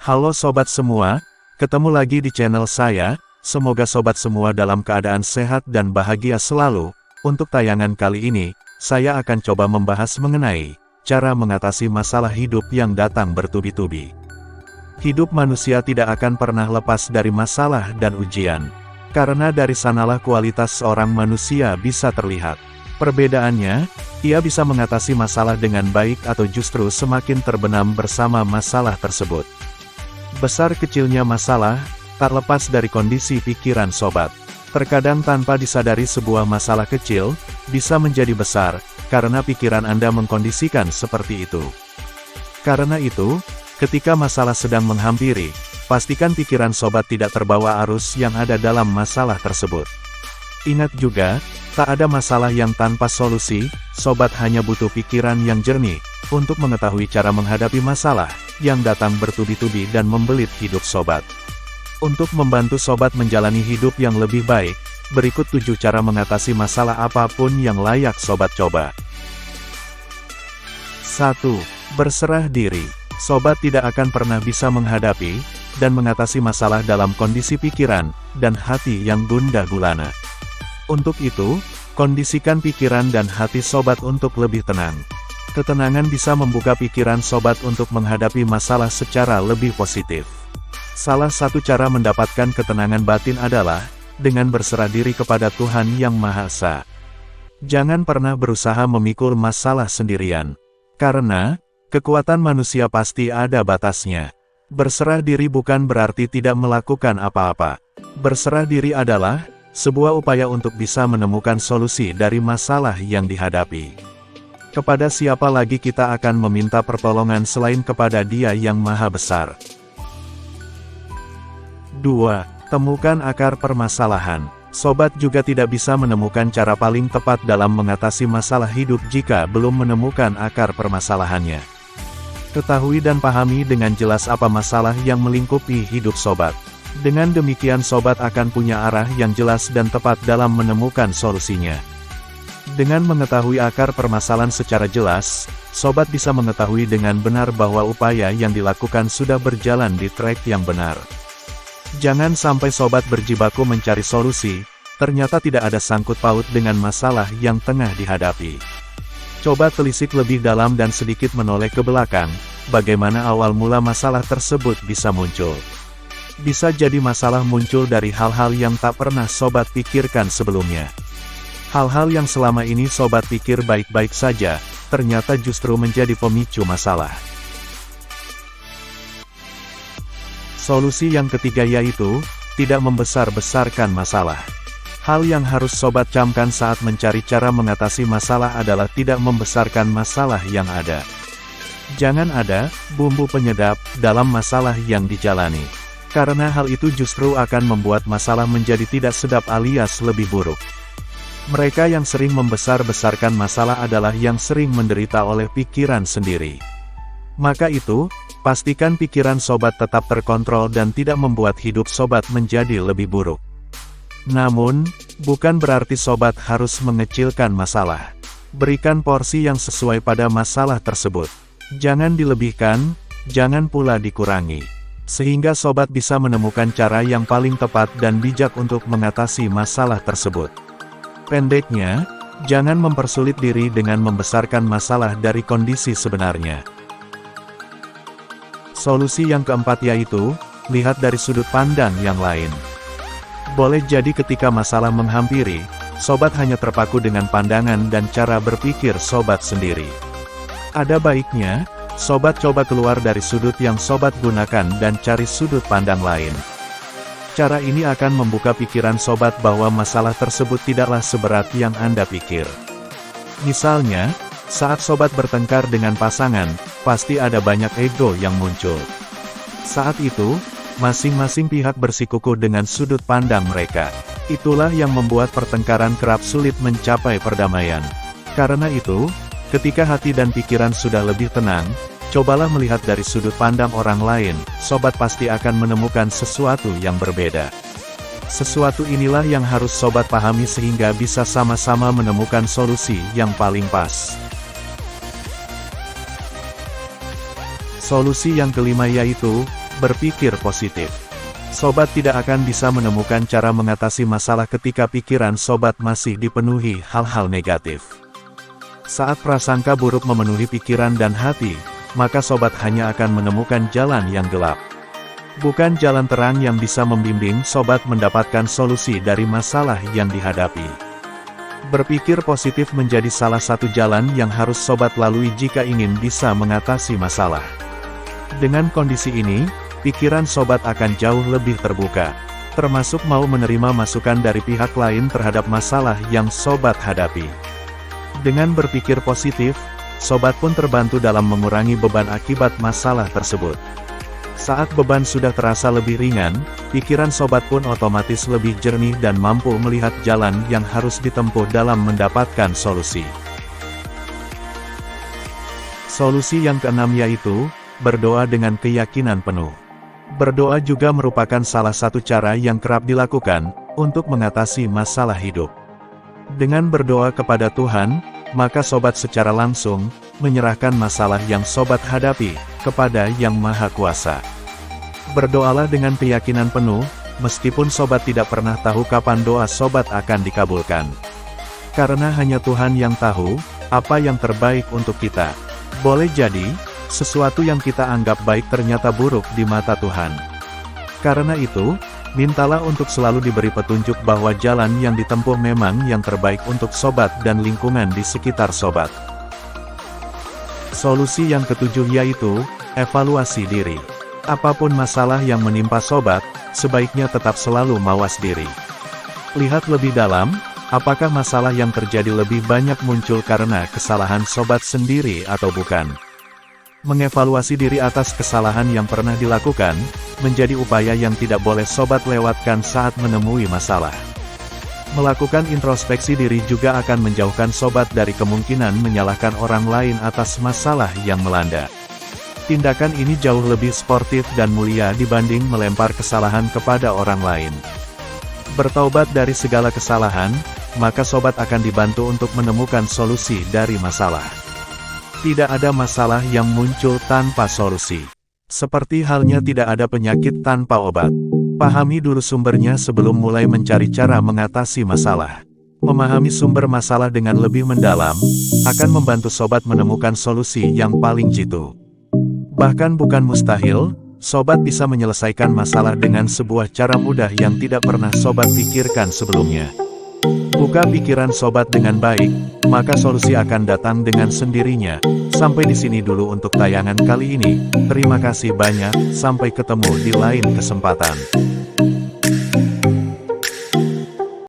Halo sobat semua, ketemu lagi di channel saya. Semoga sobat semua dalam keadaan sehat dan bahagia selalu. Untuk tayangan kali ini, saya akan coba membahas mengenai cara mengatasi masalah hidup yang datang bertubi-tubi. Hidup manusia tidak akan pernah lepas dari masalah dan ujian. Karena dari sanalah kualitas seorang manusia bisa terlihat. Perbedaannya, ia bisa mengatasi masalah dengan baik atau justru semakin terbenam bersama masalah tersebut. Besar kecilnya masalah, tak lepas dari kondisi pikiran sobat. Terkadang tanpa disadari sebuah masalah kecil, bisa menjadi besar, karena pikiran Anda mengkondisikan seperti itu. Karena itu, ketika masalah sedang menghampiri, pastikan pikiran sobat tidak terbawa arus yang ada dalam masalah tersebut. Ingat juga, tak ada masalah yang tanpa solusi, sobat hanya butuh pikiran yang jernih, untuk mengetahui cara menghadapi masalah, yang datang bertubi-tubi dan membelit hidup sobat. Untuk membantu sobat menjalani hidup yang lebih baik, berikut 7 cara mengatasi masalah apapun yang layak sobat coba. 1. Berserah diri. Sobat tidak akan pernah bisa menghadapi, dan mengatasi masalah dalam kondisi pikiran, dan hati yang gundah gulana. Untuk itu, kondisikan pikiran dan hati sobat untuk lebih tenang. Ketenangan bisa membuka pikiran sobat untuk menghadapi masalah secara lebih positif. Salah satu cara mendapatkan ketenangan batin adalah dengan berserah diri kepada Tuhan Yang Maha Esa. Jangan pernah berusaha memikul masalah sendirian. Karena kekuatan manusia pasti ada batasnya. Berserah diri bukan berarti tidak melakukan apa-apa. Berserah diri adalah sebuah upaya untuk bisa menemukan solusi dari masalah yang dihadapi. Kepada siapa lagi kita akan meminta pertolongan selain kepada Dia yang Maha Besar? 2. Temukan akar permasalahan. Sobat juga tidak bisa menemukan cara paling tepat dalam mengatasi masalah hidup jika belum menemukan akar permasalahannya. Ketahui dan pahami dengan jelas apa masalah yang melingkupi hidup sobat. Dengan demikian sobat akan punya arah yang jelas dan tepat dalam menemukan solusinya. Dengan mengetahui akar permasalahan secara jelas, sobat bisa mengetahui dengan benar bahwa upaya yang dilakukan sudah berjalan di trek yang benar. Jangan sampai sobat berjibaku mencari solusi, ternyata tidak ada sangkut paut dengan masalah yang tengah dihadapi. Coba telisik lebih dalam dan sedikit menoleh ke belakang, bagaimana awal mula masalah tersebut bisa muncul. Bisa jadi masalah muncul dari hal-hal yang tak pernah sobat pikirkan sebelumnya. Hal-hal yang selama ini sobat pikir baik-baik saja, ternyata justru menjadi pemicu masalah. Solusi yang ketiga yaitu, tidak membesar-besarkan masalah. Hal yang harus sobat camkan saat mencari cara mengatasi masalah adalah tidak membesarkan masalah yang ada. Jangan ada bumbu penyedap dalam masalah yang dijalani. Karena hal itu justru akan membuat masalah menjadi tidak sedap alias lebih buruk. Mereka yang sering membesar-besarkan masalah adalah yang sering menderita oleh pikiran sendiri. Maka itu, pastikan pikiran sobat tetap terkontrol dan tidak membuat hidup sobat menjadi lebih buruk. Namun, bukan berarti sobat harus mengecilkan masalah. Berikan porsi yang sesuai pada masalah tersebut. Jangan dilebihkan, jangan pula dikurangi. Sehingga sobat bisa menemukan cara yang paling tepat dan bijak untuk mengatasi masalah tersebut. Pendeknya, jangan mempersulit diri dengan membesarkan masalah dari kondisi sebenarnya. Solusi yang keempat yaitu, lihat dari sudut pandang yang lain. Boleh jadi ketika masalah menghampiri, sobat hanya terpaku dengan pandangan dan cara berpikir sobat sendiri. Ada baiknya, sobat coba keluar dari sudut yang sobat gunakan dan cari sudut pandang lain. Cara ini akan membuka pikiran sobat bahwa masalah tersebut tidaklah seberat yang Anda pikir. Misalnya, saat sobat bertengkar dengan pasangan, pasti ada banyak ego yang muncul. Saat itu, masing-masing pihak bersikukuh dengan sudut pandang mereka. Itulah yang membuat pertengkaran kerap sulit mencapai perdamaian. Karena itu, ketika hati dan pikiran sudah lebih tenang, cobalah melihat dari sudut pandang orang lain, sobat pasti akan menemukan sesuatu yang berbeda. Sesuatu inilah yang harus sobat pahami sehingga bisa sama-sama menemukan solusi yang paling pas. Solusi yang kelima yaitu, berpikir positif. Sobat tidak akan bisa menemukan cara mengatasi masalah ketika pikiran sobat masih dipenuhi hal-hal negatif. Saat prasangka buruk memenuhi pikiran dan hati, maka sobat hanya akan menemukan jalan yang gelap. Bukan jalan terang yang bisa membimbing sobat mendapatkan solusi dari masalah yang dihadapi. Berpikir positif menjadi salah satu jalan yang harus sobat lalui jika ingin bisa mengatasi masalah. Dengan kondisi ini, pikiran sobat akan jauh lebih terbuka, termasuk mau menerima masukan dari pihak lain terhadap masalah yang sobat hadapi. Dengan berpikir positif, sobat pun terbantu dalam mengurangi beban akibat masalah tersebut. Saat beban sudah terasa lebih ringan, pikiran sobat pun otomatis lebih jernih dan mampu melihat jalan yang harus ditempuh dalam mendapatkan solusi. Solusi yang keenam yaitu, berdoa dengan keyakinan penuh. Berdoa juga merupakan salah satu cara yang kerap dilakukan, untuk mengatasi masalah hidup. Dengan berdoa kepada Tuhan, maka sobat secara langsung, menyerahkan masalah yang sobat hadapi, kepada Yang Maha Kuasa. Berdoalah dengan keyakinan penuh, meskipun sobat tidak pernah tahu kapan doa sobat akan dikabulkan. Karena hanya Tuhan yang tahu, apa yang terbaik untuk kita. Boleh jadi, sesuatu yang kita anggap baik ternyata buruk di mata Tuhan. Karena itu, mintalah untuk selalu diberi petunjuk bahwa jalan yang ditempuh memang yang terbaik untuk sobat dan lingkungan di sekitar sobat. Solusi yang ketujuh yaitu, evaluasi diri. Apapun masalah yang menimpa sobat, sebaiknya tetap selalu mawas diri. Lihat lebih dalam, apakah masalah yang terjadi lebih banyak muncul karena kesalahan sobat sendiri atau bukan. Mengevaluasi diri atas kesalahan yang pernah dilakukan, menjadi upaya yang tidak boleh sobat lewatkan saat menemui masalah. Melakukan introspeksi diri juga akan menjauhkan sobat dari kemungkinan menyalahkan orang lain atas masalah yang melanda. Tindakan ini jauh lebih sportif dan mulia dibanding melempar kesalahan kepada orang lain. Bertaubat dari segala kesalahan, maka sobat akan dibantu untuk menemukan solusi dari masalah. Tidak ada masalah yang muncul tanpa solusi. Seperti halnya tidak ada penyakit tanpa obat. Pahami dulu sumbernya sebelum mulai mencari cara mengatasi masalah. Memahami sumber masalah dengan lebih mendalam, akan membantu sobat menemukan solusi yang paling jitu. Bahkan bukan mustahil, sobat bisa menyelesaikan masalah dengan sebuah cara mudah yang tidak pernah sobat pikirkan sebelumnya. Buka pikiran sobat dengan baik, maka solusi akan datang dengan sendirinya. Sampai di sini dulu untuk tayangan kali ini. Terima kasih banyak, sampai ketemu di lain kesempatan.